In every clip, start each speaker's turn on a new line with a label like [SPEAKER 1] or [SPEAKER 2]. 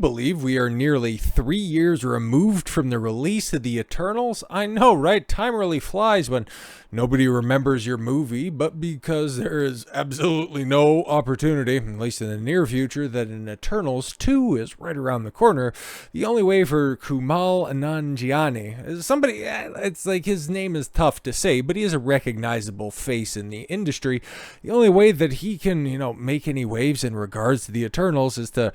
[SPEAKER 1] believe we are nearly 3 years removed from the release of The Eternals? I know, right? Time really flies when nobody remembers your movie, but because there is absolutely no opportunity, at least in the near future, that an Eternals 2 is right around the corner, the only way for Kumail Nanjiani is somebody, it's like his name is tough to say, but he is a recognizable face in the industry. The only way that he can, make any waves in regards to The Eternals is to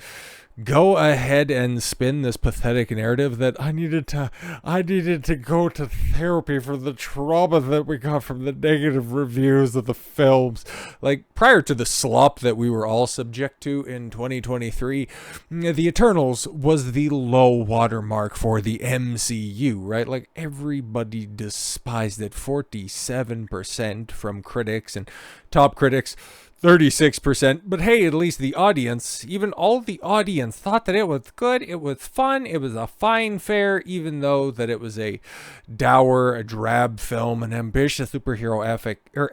[SPEAKER 1] go ahead and spin this pathetic narrative that I needed to go to therapy for the trauma that we got from the negative reviews of the films. Like, prior to the slop that we were all subject to in 2023, The Eternals was the low watermark for the MCU, right? Like, everybody despised it. 47% from critics and top critics. 36%, but hey, at least the audience, even all of the audience, thought that it was good, it was fun, it was a fine fare, even though that it was a dour, a drab film, an ambitious superhero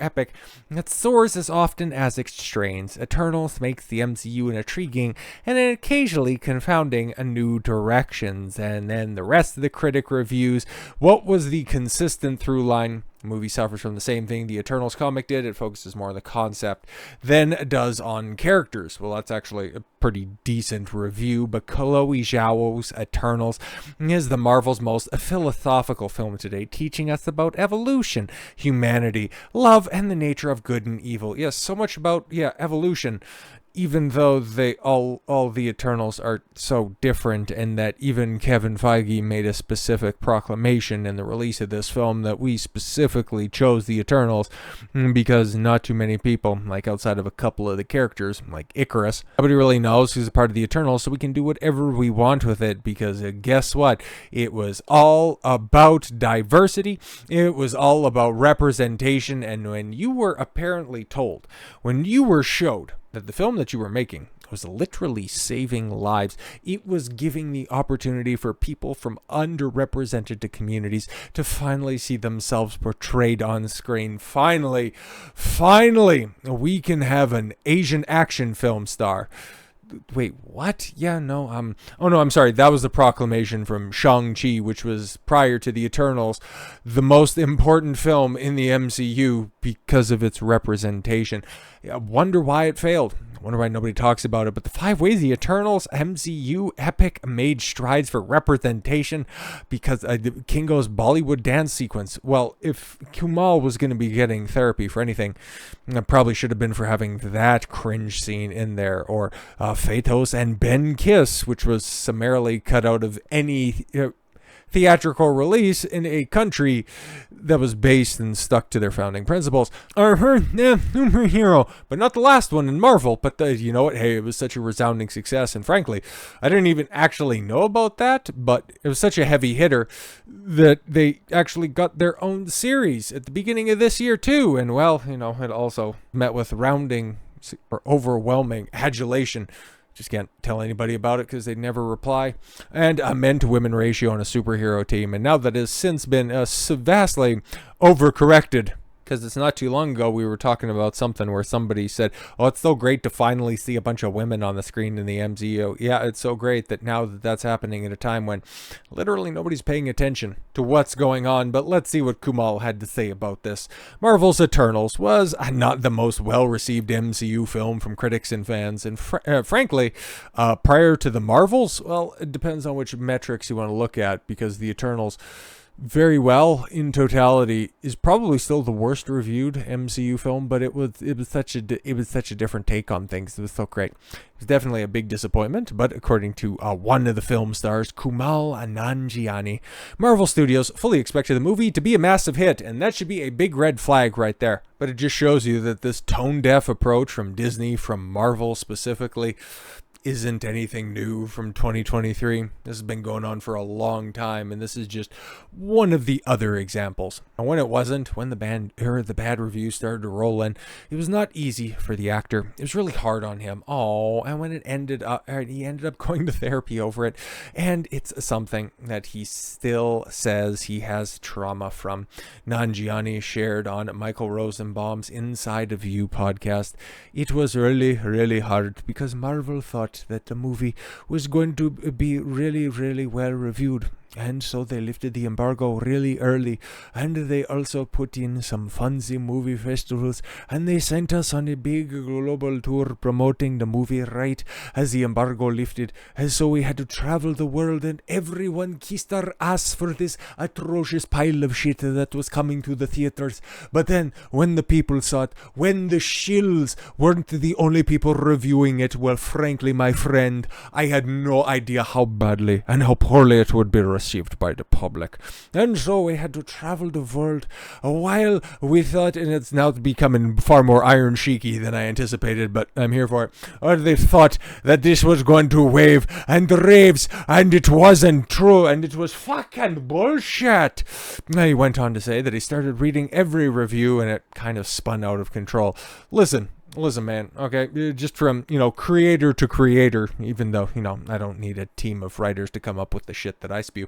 [SPEAKER 1] epic that soars as often as it strains. Eternals makes the MCU an intriguing and occasionally confounding new directions, and then the rest of the critic reviews. What was the consistent through line? The movie suffers from the same thing the Eternals comic did. It focuses more on the concept than it does on characters. Well, that's actually a pretty decent review, but Chloe Zhao's Eternals is the Marvel's most philosophical film today, teaching us about evolution, humanity, love, and the nature of good and evil. Yes, so much about, evolution. Even though they all the Eternals are so different, and that even Kevin Feige made a specific proclamation in the release of this film that we specifically chose the Eternals because not too many people, like outside of a couple of the characters, like Icarus, nobody really knows who's a part of the Eternals, so we can do whatever we want with it because guess what? It was all about diversity. It was all about representation, and when you were apparently told, when you were showed that the film that you were making was literally saving lives, it was giving the opportunity for people from underrepresented communities to finally see themselves portrayed on screen. Finally, we can have an Asian action film star. Wait, what? I'm sorry. That was the proclamation from Shang-Chi, which was prior to The Eternals, the most important film in the MCU because of its representation. I wonder why it failed. I wonder why nobody talks about it. But the 5 ways the Eternals MCU epic made strides for representation because Kingo's Bollywood dance sequence. Well, if Kumail was going to be getting therapy for anything, it probably should have been for having that cringe scene in there, or Phaetos and Ben kiss, which was summarily cut out of any theatrical release in a country that was based and stuck to their founding principles. Superhero, but not the last one in Marvel. But you know what? Hey, it was such a resounding success, and frankly, I didn't even actually know about that, but it was such a heavy hitter that they actually got their own series at the beginning of this year too. And well, it also met with rounding or overwhelming adulation. Just can't tell anybody about it because they never reply. And a men-to-women ratio on a superhero team. And now that has since been vastly overcorrected. Because it's not too long ago we were talking about something where somebody said, oh, it's so great to finally see a bunch of women on the screen in the MCU. Yeah, it's so great that now that's happening at a time when literally nobody's paying attention to what's going on. But let's see what Kumail had to say about this. Marvel's Eternals was not the most well-received MCU film from critics and fans. And frankly, prior to the Marvels, well, it depends on which metrics you want to look at, because the Eternals very well in totality is probably still the worst reviewed MCU film, but it was such a different take on things. It was so great. It was definitely a big disappointment, but according to one of the film stars, Kumail Nanjiani, Marvel Studios fully expected the movie to be a massive hit, and that should be a big red flag right there. But it just shows you that this tone-deaf approach from Disney, from Marvel specifically, isn't anything new from 2023. This has been going on for a long time, and this is just one of the other examples. And when it wasn't, when the bad reviews started to roll in, it was not easy for the actor. It was really hard on him. And when it ended up, he ended up going to therapy over it, and it's something that he still says he has trauma from. Nanjiani shared on Michael Rosenbaum's Inside of You podcast. It was really, really hard because Marvel thought thought that the movie was going to be really, really well reviewed. And so they lifted the embargo really early, and they also put in some fancy movie festivals, and they sent us on a big global tour promoting the movie right as the embargo lifted. And so we had to travel the world, and everyone kissed our ass for this atrocious pile of shit that was coming to the theaters. But then, when the people saw it, when the shills weren't the only people reviewing it, well, frankly, my friend, I had no idea how badly and how poorly it would be received by the public. And so we had to travel the world while we thought, and it's now becoming far more iron sheiky than I anticipated, but I'm here for it. Or they thought that this was going to wave and raves, and it wasn't true, and it was fucking bullshit. He went on to say that he started reading every review, and it kind of spun out of control. Listen, man, okay, just from, creator to creator, even though, I don't need a team of writers to come up with the shit that I spew.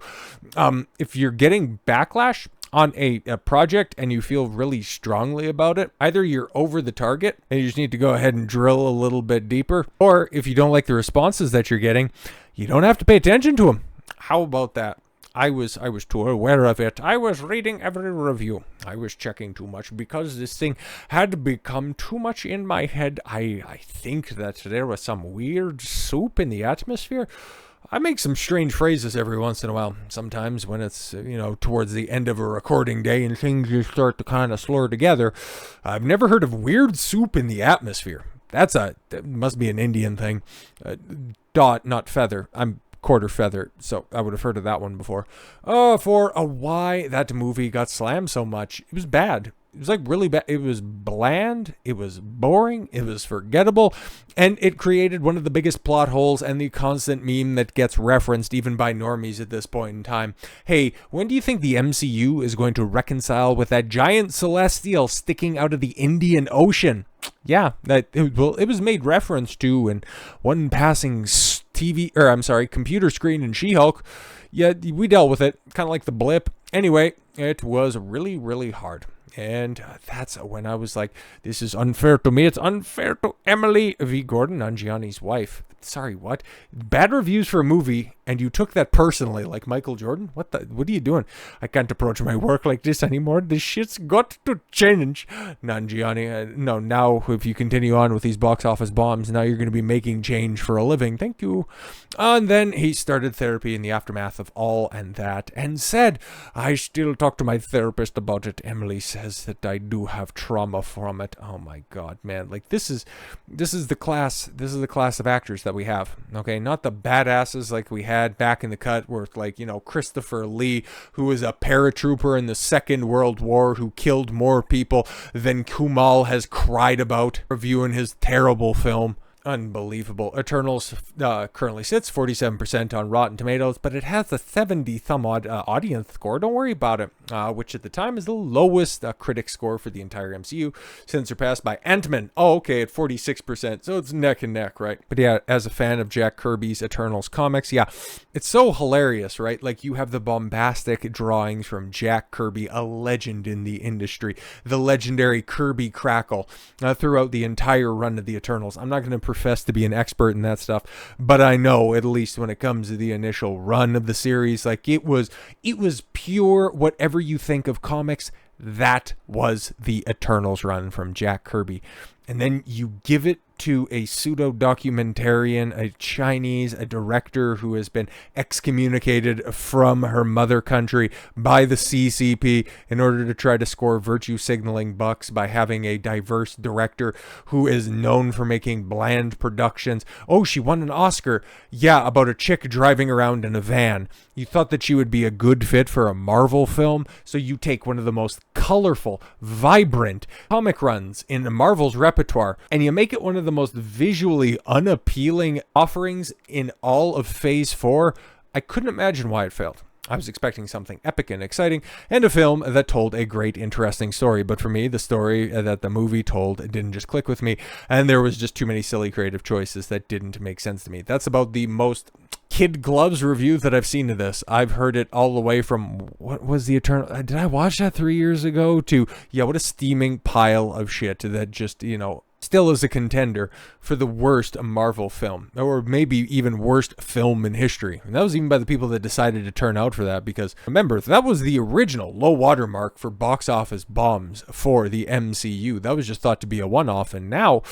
[SPEAKER 1] If you're getting backlash on a project and you feel really strongly about it, either you're over the target and you just need to go ahead and drill a little bit deeper, or if you don't like the responses that you're getting, you don't have to pay attention to them. How about that? I was too aware of it. I was reading every review. I was checking too much because this thing had become too much in my head. I think that there was some weird soup in the atmosphere. I make some strange phrases every once in a while. Sometimes when it's, towards the end of a recording day and things just start to kind of slur together. I've never heard of weird soup in the atmosphere. That must be an Indian thing. Dot, not feather. I'm quarter feather, so I would have heard of that one before. For why that movie got slammed so much. It was bad. It was really bad. It was bland. It was boring. It was forgettable. And it created one of the biggest plot holes and the constant meme that gets referenced even by normies at this point in time. Hey, when do you think the MCU is going to reconcile with that giant celestial sticking out of the Indian Ocean? Yeah, it was made reference to in one passing computer screen in She-Hulk. Yeah, we dealt with it, kind of like the blip. Anyway, it was really, really hard. And that's when I was like, this is unfair to me. It's unfair to Emily V. Gordon, Nanjiani's wife. Sorry, what? Bad reviews for a movie, and you took that personally, like Michael Jordan? What are you doing? I can't approach my work like this anymore. This shit's got to change. Nanjiani, no, now if you continue on with these box office bombs, now you're going to be making change for a living. Thank you. And then he started therapy in the aftermath of all and that, and said, I still talk to my therapist about it. Emily says that I do have trauma from it. Oh my God, man. Like this is the class of actors that we have. Okay, not the badasses like we had back in the cut with Christopher Lee, who was a paratrooper in the Second World War who killed more people than Kumail has cried about reviewing his terrible film. Unbelievable. Eternals currently sits 47% on Rotten Tomatoes, but it has a 70 some odd audience score. Don't worry about it, which at the time is the lowest critic score for the entire MCU, since surpassed by Ant-Man. Oh, okay, at 46%, so it's neck and neck, right? But yeah, as a fan of Jack Kirby's Eternals comics, yeah, it's so hilarious, right? Like, you have the bombastic drawings from Jack Kirby, a legend in the industry, the legendary Kirby crackle throughout the entire run of the Eternals. I'm not going to profess to be an expert in that stuff, but I know, at least when it comes to the initial run of the series, like it was pure. Whatever you think of comics, that was the Eternals run from Jack Kirby. And then you give it to a pseudo-documentarian, a Chinese, a director who has been excommunicated from her mother country by the CCP in order to try to score virtue signaling bucks by having a diverse director who is known for making bland productions. Oh, she won an Oscar. Yeah, about a chick driving around in a van. You thought that she would be a good fit for a Marvel film, so you take one of the most colorful, vibrant comic runs in Marvel's repertoire, and you make it one of the most visually unappealing offerings in all of Phase 4. I couldn't imagine why it failed. I was expecting something epic and exciting, and a film that told a great, interesting story. But for me, the story that the movie told didn't just click with me, and there was just too many silly creative choices that didn't make sense to me. That's about the most kid gloves review that I've seen of this. I've heard it all the way from, what was the Eternal? Did I watch that 3 years ago? To, yeah, what a steaming pile of shit that just, still is a contender for the worst Marvel film, or maybe even worst film in history. And that was even by the people that decided to turn out for that, because remember, that was the original low watermark for box office bombs for the MCU. That was just thought to be a one-off, and now,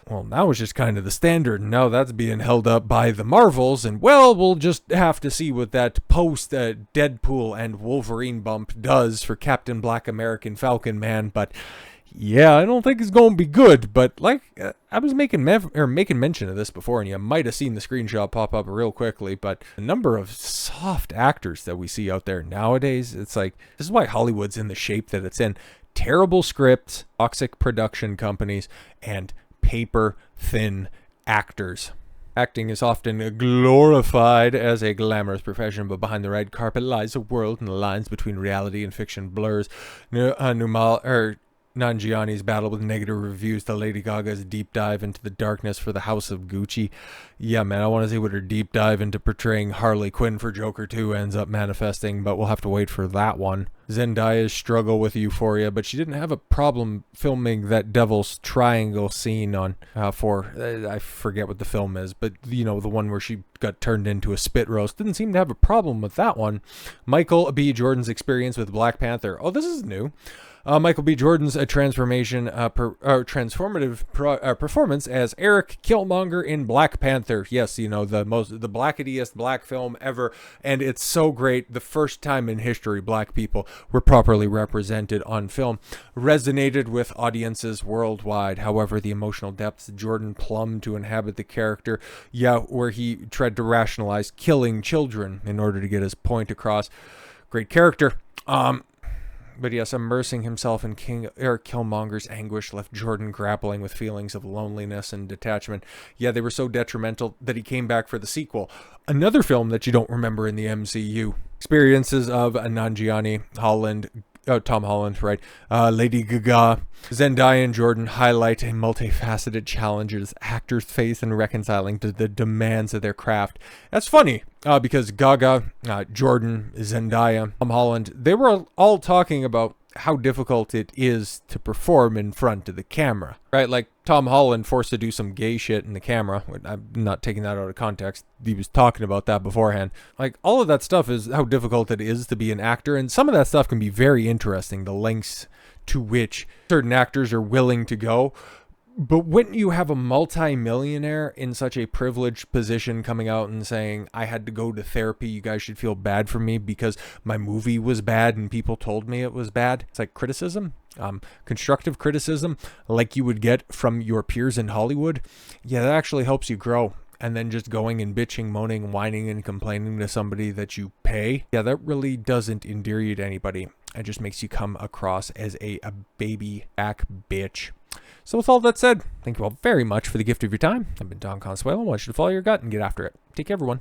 [SPEAKER 1] well, now it's just kind of the standard. Now that's being held up by the Marvels, and well, we'll just have to see what that post-Deadpool and Wolverine bump does for Captain Black American Falcon Man, but yeah, I don't think it's going to be good. But like I was making mention of this before, and you might have seen the screenshot pop up real quickly, but the number of soft actors that we see out there nowadays, it's like, this is why Hollywood's in the shape that it's in. Terrible scripts, toxic production companies, and paper-thin actors. Acting is often glorified as a glamorous profession, but behind the red carpet lies a world, and the lines between reality and fiction blurs. Nanjiani's battle with negative reviews to Lady Gaga's deep dive into the darkness for the House of Gucci. Yeah, man, I want to see what her deep dive into portraying Harley Quinn for Joker 2 ends up manifesting, but we'll have to wait for that one. Zendaya's struggle with Euphoria, but she didn't have a problem filming that Devil's Triangle scene on I forget what the film is, but you know, the one where she got turned into a spit roast. Didn't seem to have a problem with that one. Michael B. Jordan's experience with Black Panther. Oh, this is new. Michael B. Jordan's transformative performance as Eric Killmonger in Black Panther. Yes, you know, the blacketiest black film ever, and it's so great. The first time in history black people were properly represented on film. Resonated with audiences worldwide. However, the emotional depths Jordan plumbed to inhabit the character, where he tried to rationalize killing children in order to get his point across. Great character. But yes, immersing himself in Eric Killmonger's anguish left Jordan grappling with feelings of loneliness and detachment. Yeah, they were so detrimental that he came back for the sequel. Another film that you don't remember in the MCU. Experiences of Nanjiani, Tom Holland, right? Lady Gaga, Zendaya, and Jordan highlight a multifaceted challenges actors face in reconciling to the demands of their craft. That's funny, because Gaga, Jordan, Zendaya, Tom Holland, they were all talking about how difficult it is to perform in front of the camera, right? Like Tom Holland forced to do some gay shit in the camera. I'm not taking that out of context. He was talking about that beforehand. Like, all of that stuff is how difficult it is to be an actor, and some of that stuff can be very interesting, the lengths to which certain actors are willing to go. But when you have a multi-millionaire in such a privileged position coming out and saying, I had to go to therapy, you guys should feel bad for me because my movie was bad and people told me it was bad. It's like criticism, constructive criticism, like you would get from your peers in Hollywood. Yeah, that actually helps you grow. And then just going and bitching, moaning, whining, and complaining to somebody that you pay, yeah, that really doesn't endear you to anybody. It just makes you come across as a baby back bitch. So with all that said, thank you all very much for the gift of your time. I've been Don Consuelo. I want you to follow your gut and get after it. Take care, everyone.